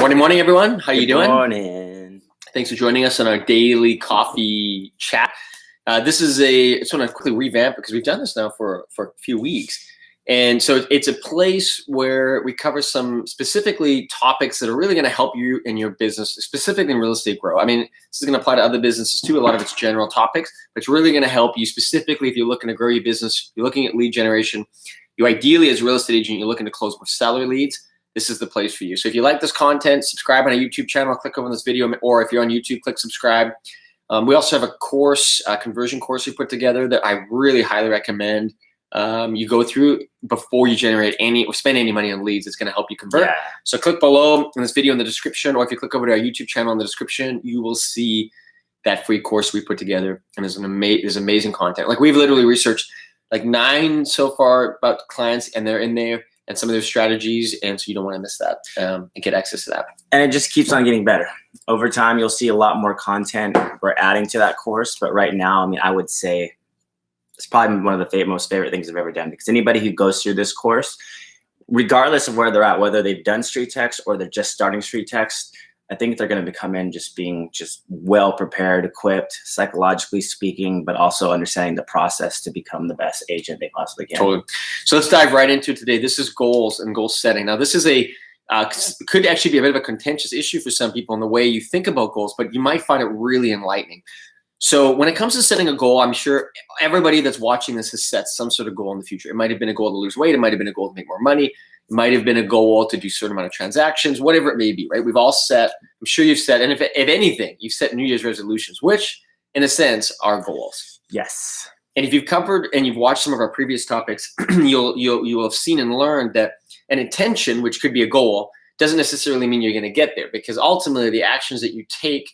Morning, everyone. How you doing? Good morning. Thanks for joining us on our daily coffee chat. I just want to quickly revamp because we've done this now for a few weeks. And so it's a place where we cover some specifically topics that are really going to help you in your business, specifically in real estate grow. I mean, this is going to apply to other businesses too. A lot of it's general topics, but it's really going to help you specifically if you're looking to grow your business, you're looking at lead generation. You ideally, as a real estate agent, you're looking to close more seller leads. This is the place for you. So if you like this content, subscribe on our YouTube channel, click over this video, or if you're on YouTube, click subscribe. We also have a course, a conversion course we put together that I really highly recommend you go through before you generate any or spend any money on leads. It's going to help you convert. Yeah. So click below in this video in the description, or if you click over to our YouTube channel in the description, you will see that free course we put together. And there's amazing content. Like we've literally researched like 9 so far about clients, and they're in there and some of their strategies. And so you don't want to miss that and get access to that. And it just keeps on getting better. Over time, you'll see a lot more content we're adding to that course. But right now, I mean, I would say it's probably one of the most favorite things I've ever done, because anybody who goes through this course, regardless of where they're at, whether they've done StreetText or they're just starting StreetText, I think they're going to come in being well prepared, equipped, psychologically speaking, but also understanding the process to become the best agent they possibly can. Totally. So let's dive right into it today. This is goals and goal setting. Now, this is could actually be a bit of a contentious issue for some people in the way you think about goals, but you might find it really enlightening. So when it comes to setting a goal, I'm sure everybody that's watching this has set some sort of goal in the future. It might have been a goal to lose weight. It might have been a goal to make more money. It might have been a goal to do a certain amount of transactions, whatever it may be, right? We've all set, I'm sure you've set, and if anything, you've set New Year's resolutions, which in a sense are goals. Yes. And if you've covered and you've watched some of our previous topics, you'll have seen and learned that an intention, which could be a goal, doesn't necessarily mean you're going to get there, because ultimately the actions that you take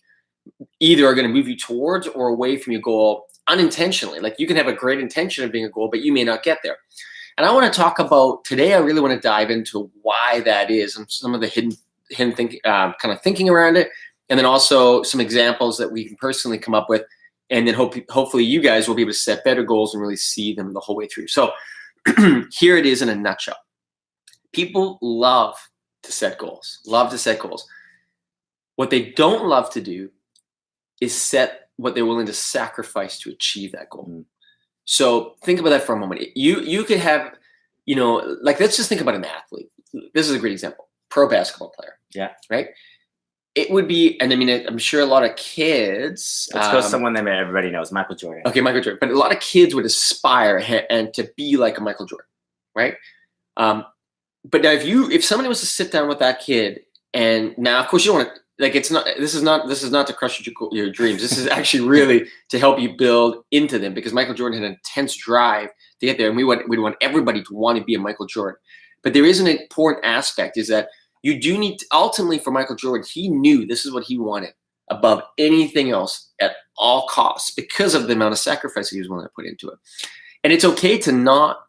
either are going to move you towards or away from your goal unintentionally. Like you can have a great intention of being a goal, but you may not get there. And I want to talk about today, I really want to dive into why that is and some of the hidden thinking around it. And then also some examples that we can personally come up with. And then hopefully you guys will be able to set better goals and really see them the whole way through. So here it is in a nutshell. People love to set goals, What they don't love to do is set what they're willing to sacrifice to achieve that goal. Mm-hmm. So think about that for a moment. You could have, like let's just think about an athlete. This is a great example. Pro basketball player. Yeah. Right? It would be, and I mean, I'm sure a lot of kids. Let's go someone that everybody knows, Michael Jordan. Okay, Michael Jordan. But a lot of kids would aspire and to be like a Michael Jordan, right? But now if somebody was to sit down with that kid, and now of course you don't want to, like this is not to crush your dreams. This is actually really to help you build into them, because Michael Jordan had an intense drive to get there, and we'd want everybody to want to be a Michael Jordan. But there is an important aspect, is that you do need to, ultimately for Michael Jordan, he knew this is what he wanted above anything else at all costs, because of the amount of sacrifice he was willing to put into it. And it's okay to not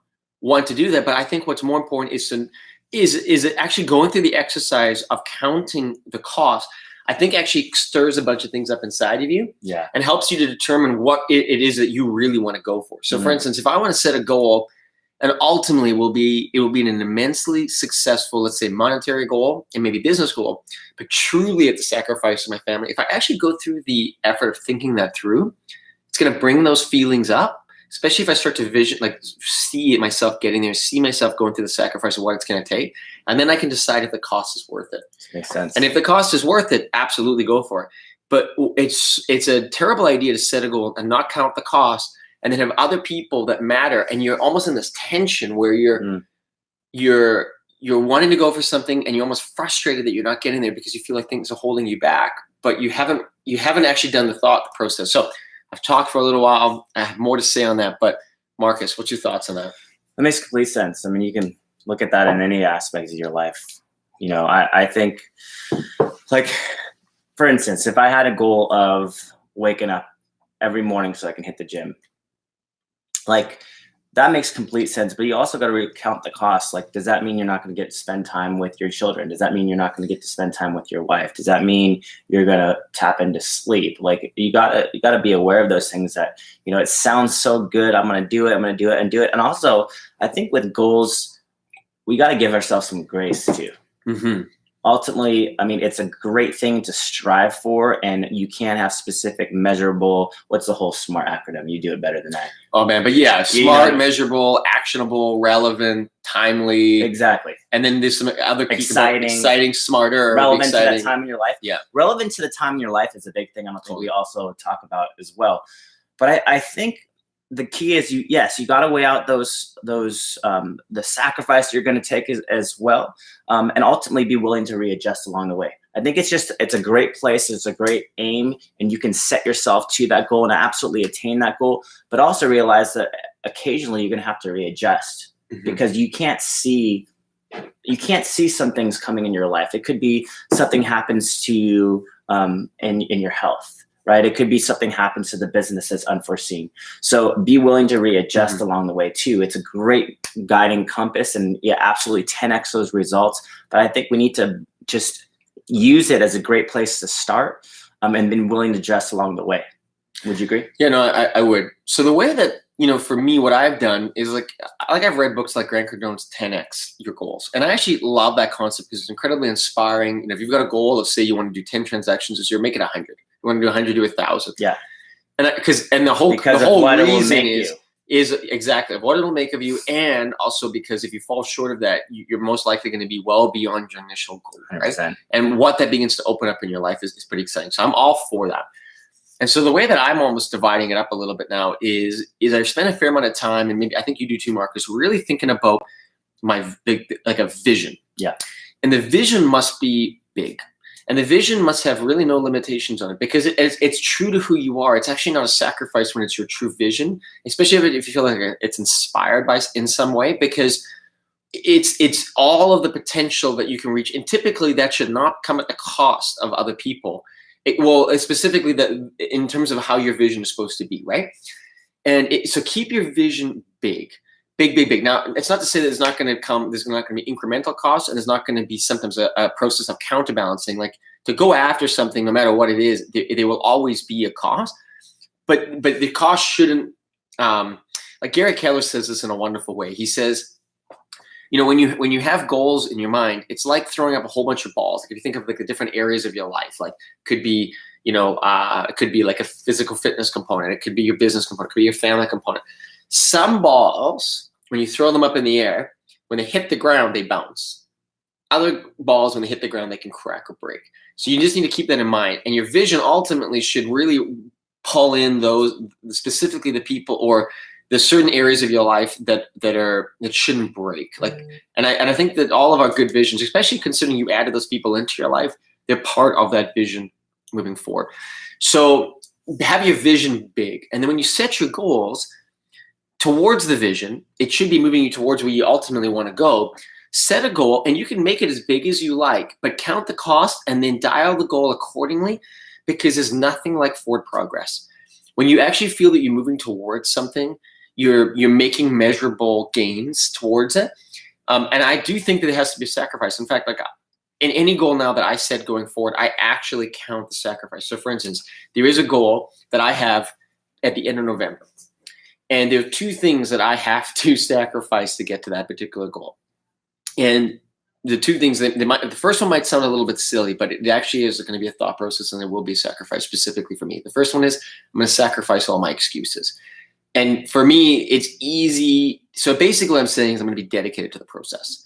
want to do that, but I think what's more important is it actually going through the exercise of counting the cost. I think actually stirs a bunch of things up inside of you, and helps you to determine what it is that you really want to go for. So for instance, if I want to set a goal, and ultimately it will be an immensely successful, let's say monetary goal and maybe business goal, but truly at the sacrifice of my family, if I actually go through the effort of thinking that through, it's going to bring those feelings up. Especially if I start to see myself getting there, see myself going through the sacrifice of what it's going to take. And then I can decide if the cost is worth it. Makes sense. And if the cost is worth it, absolutely go for it. But it's a terrible idea to set a goal and not count the cost, and then have other people that matter. And you're almost in this tension where you're wanting to go for something, and you're almost frustrated that you're not getting there because you feel like things are holding you back, but you haven't actually done the thought process. So I've talked for a little while. I have more to say on that, but Marcus, what's your thoughts on that? That makes complete sense. I mean, you can look at that in any aspect of your life. I think, like, for instance, if I had a goal of waking up every morning so I can hit the gym, like, that makes complete sense. But you also got to recount the costs. Like, does that mean you're not going to get to spend time with your children? Does that mean you're not going to get to spend time with your wife? Does that mean you're going to tap into sleep? Like, you gotta be aware of those things that, it sounds so good. I'm going to do it. And also, I think with goals, we got to give ourselves some grace too. Mm-hmm. ultimately, I mean, it's a great thing to strive for, and you can have specific, measurable. What's the whole SMART acronym? You do it better than I. Oh man, but yeah, smart, measurable, actionable, relevant, timely. Exactly. And then there's some other exciting, smarter, relevant to that time in your life. Yeah, relevant to the time in your life is a big thing. I don't think we also talk about as well. But I think the key is you got to weigh out the sacrifice you're going to take as well, and ultimately be willing to readjust along the way. I think it's a great place. It's a great aim, and you can set yourself to that goal and absolutely attain that goal. But also realize that occasionally you're going to have to readjust, because you can't see some things coming in your life. It could be something happens to you in your health. Right? It could be something happens to the business that's unforeseen. So be willing to readjust along the way too. It's a great guiding compass, and absolutely 10x those results. But I think we need to just use it as a great place to start, and be willing to adjust along the way. Would you agree? Yeah, no, I would. So the way that, for me, what I've done is like I've read books like Grant Cardone's 10x your goals. And I actually love that concept because it's incredibly inspiring. If you've got a goal of, say, you want to do 10 transactions this year, make it 100. You want to do 100, do 1,000. Yeah. And the whole reason is exactly what it'll make of you. And also because if you fall short of that, you're most likely going to be well beyond your initial goal. Right? 100%. And what that begins to open up in your life is pretty exciting. So I'm all for that. And so the way that I'm almost dividing it up a little bit now is I've spent a fair amount of time, and maybe I think you do too, Marcus, really thinking about my a vision. Yeah. And the vision must be big. And the vision must have really no limitations on it, because it's true to who you are. It's actually not a sacrifice when it's your true vision, especially if you feel like it's inspired by in some way, because it's all of the potential that you can reach. And typically that should not come at the cost of other people. Specifically that in terms of how your vision is supposed to be, right? And so keep your vision big. Big. Now, it's not to say that there's not going to be incremental costs, and there's not going to be sometimes a process of counterbalancing. Like, to go after something, no matter what it is, there will always be a cost. But the cost shouldn't, like Gary Keller says this in a wonderful way. He says, when you have goals in your mind, it's like throwing up a whole bunch of balls. If you think of like the different areas of your life, like could be, it could be like a physical fitness component. It could be your business component. It could be your family component. Some balls, when you throw them up in the air, when they hit the ground, they bounce. Other balls, when they hit the ground, they can crack or break. So you just need to keep that in mind. And your vision ultimately should really pull in those, specifically the people or the certain areas of your life that shouldn't break. Like, and I think that all of our good visions, especially considering you added those people into your life, they're part of that vision moving forward. So have your vision big. And then when you set your goals towards the vision, it should be moving you towards where you ultimately want to go. Set a goal, and you can make it as big as you like, but count the cost and then dial the goal accordingly, because there's nothing like forward progress. When you actually feel that you're moving towards something, you're making measurable gains towards it. And I do think that it has to be a sacrifice. In fact, like in any goal now that I set going forward, I actually count the sacrifice. So for instance, there is a goal that I have at the end of November. And there are two things that I have to sacrifice to get to that particular goal. And the two things, the first one might sound a little bit silly, but it actually is going to be a thought process, and there will be a sacrifice specifically for me. The first one is I'm going to sacrifice all my excuses. And for me, it's easy. So basically what I'm saying is I'm going to be dedicated to the process.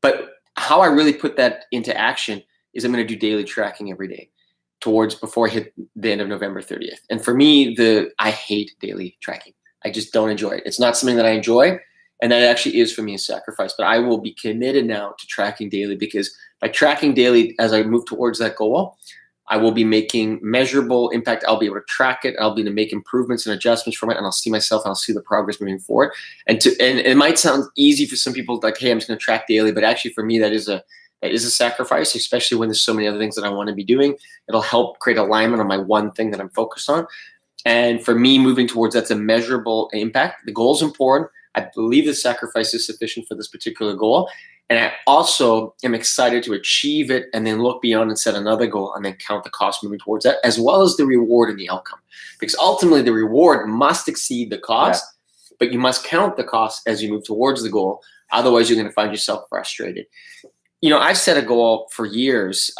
But how I really put that into action is I'm going to do daily tracking every day before I hit the end of November 30th. And for me, I hate daily tracking. I just don't enjoy it. It's not something that I enjoy. And that actually is for me a sacrifice. But I will be committed now to tracking daily, because by tracking daily as I move towards that goal, I will be making measurable impact. I'll be able to track it. I'll be able to make improvements and adjustments from it. And I'll see myself and I'll see the progress moving forward. And it might sound easy for some people, like, hey, I'm just going to track daily. But actually for me, that is a sacrifice, especially when there's so many other things that I want to be doing. It'll help create alignment on my one thing that I'm focused on. And for me, moving towards that's a measurable impact. The goal is important. I believe the sacrifice is sufficient for this particular goal. And I also am excited to achieve it and then look beyond and set another goal and then count the cost moving towards that, as well as the reward and the outcome. Because ultimately the reward must exceed the cost, but you must count the cost as you move towards the goal. Otherwise, you're going to find yourself frustrated. I've set a goal for years.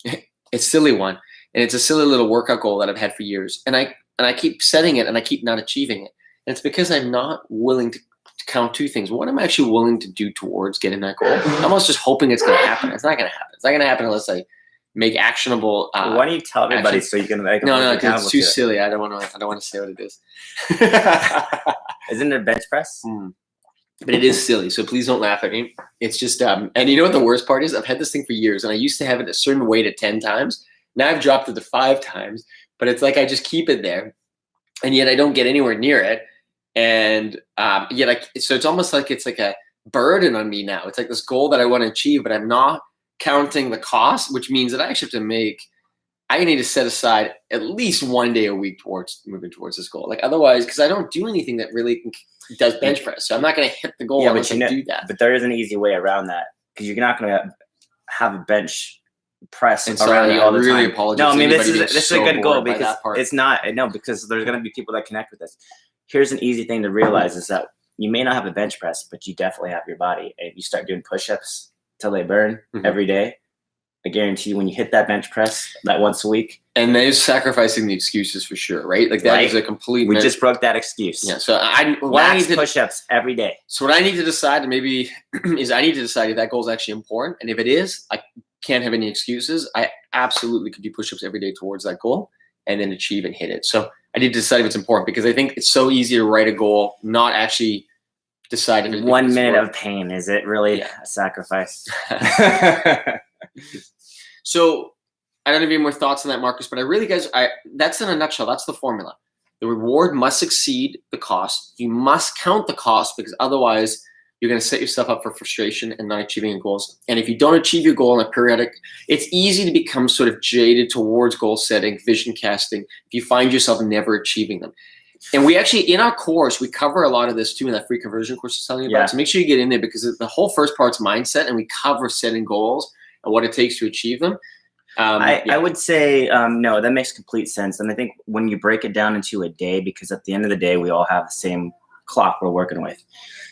It's a silly one, and it's a silly little workout goal that I've had for years. And I keep setting it, and I keep not achieving it. And it's because I'm not willing to count two things. What am I actually willing to do towards getting that goal? I'm almost just hoping it's going to happen. It's not going to happen. It's not going to happen unless I make actionable. Why don't you tell everybody so you can make them No, because it's too silly. I don't want to say what it is. Isn't it a bench press? But it is silly, so please don't laugh at me. It's just, and you know what the worst part is? I've had this thing for years, and I used to have it a certain weight at 10 times. Now I've dropped it to 5 times, but it's like I just keep it there, and yet I don't get anywhere near it. And so it's almost like it's like a burden on me now. It's like this goal that I want to achieve, but I'm not counting the cost, which means that I actually have to I need to set aside at least 1 day a week towards moving towards this goal. Like otherwise, because I don't do anything that really does bench press, so I'm not going to hit the goal unless I do that. But there is an easy way around that, because you're not going to have a bench press and around you all the really time. Apologize. No, I mean this is so a good goal, because it's not. No, because there's going to be people that connect with this. Here's an easy thing to realize is that you may not have a bench press, but you definitely have your body. And if you start doing push-ups till they burn every day, I guarantee you when you hit that bench press that once a week. And there's sacrificing the excuses for sure, right? Like that is a complete. We just broke that excuse. Yeah. So I need to push-ups every day. So what I need to decide maybe is I need to decide if that goal is actually important. And if it is, I can't have any excuses. I absolutely could do push-ups every day towards that goal and then achieve and hit it. So I need to decide if it's important, because I think it's so easy to write a goal, not actually decide if it's 1 minute of pain. Is it really a sacrifice? So I don't have any more thoughts on that, Marcus, but that's in a nutshell. That's the formula. The reward must exceed the cost. You must count the cost, because otherwise you're going to set yourself up for frustration and not achieving your goals. And if you don't achieve your goal on a periodic, it's easy to become sort of jaded towards goal setting, vision casting, if you find yourself never achieving them. And we actually, in our course, we cover a lot of this too in that free conversion course I was telling you about. So make sure you get in there, because the whole first part's mindset, and we cover setting goals and what it takes to achieve them. I would say, no, that makes complete sense. And I think when you break it down into a day, because at the end of the day, we all have the same clock we're working with.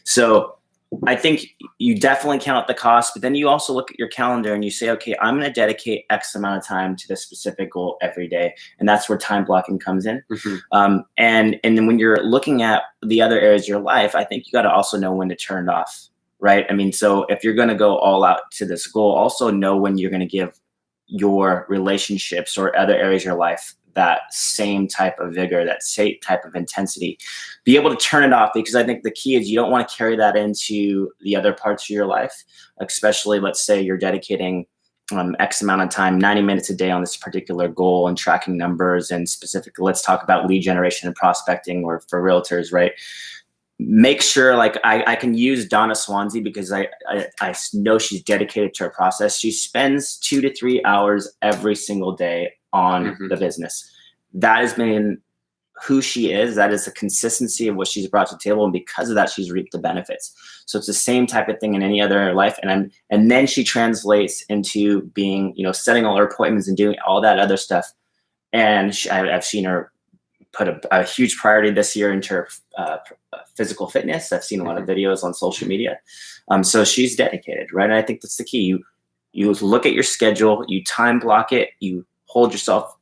So I think you definitely count the cost, but then you also look at your calendar and you say, okay, I'm going to dedicate X amount of time to this specific goal every day. And that's where time blocking comes in. And then when you're looking at the other areas of your life, I think you got to also know when to turn it off, right? I mean, so if you're going to go all out to this goal, also know when you're going to give your relationships or other areas of your life that same type of vigor, that same type of intensity. Be able to turn it off, because I think the key is you don't want to carry that into the other parts of your life, especially let's say you're dedicating X amount of time, 90 minutes a day on this particular goal and tracking numbers, and specifically, let's talk about lead generation and prospecting, or for realtors, right? Make sure, like I can use Donna Swansea, because I know she's dedicated to her process. She spends 2 to 3 hours every single day on the business. That has been who she is. That is the consistency of what she's brought to the table. And because of that, she's reaped the benefits. So it's the same type of thing in any other life. And then she translates into being, setting all her appointments and doing all that other stuff. And I've seen her put a huge priority this year into her physical fitness. I've seen a lot of videos on social media. So she's dedicated, right? And I think that's the key. You look at your schedule, you time block it, you hold yourself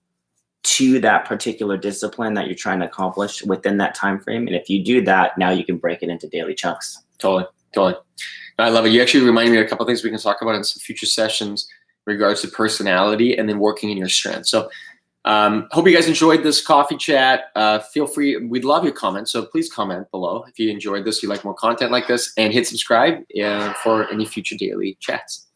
to that particular discipline that you're trying to accomplish within that time frame. And if you do that, now you can break it into daily chunks. Totally. I love it. You actually reminded me of a couple of things we can talk about in some future sessions in regards to personality and then working in your strengths. So hope you guys enjoyed this coffee chat. Feel free. We'd love your comments. So please comment below if you enjoyed this, you like more content like this, and hit subscribe for any future daily chats.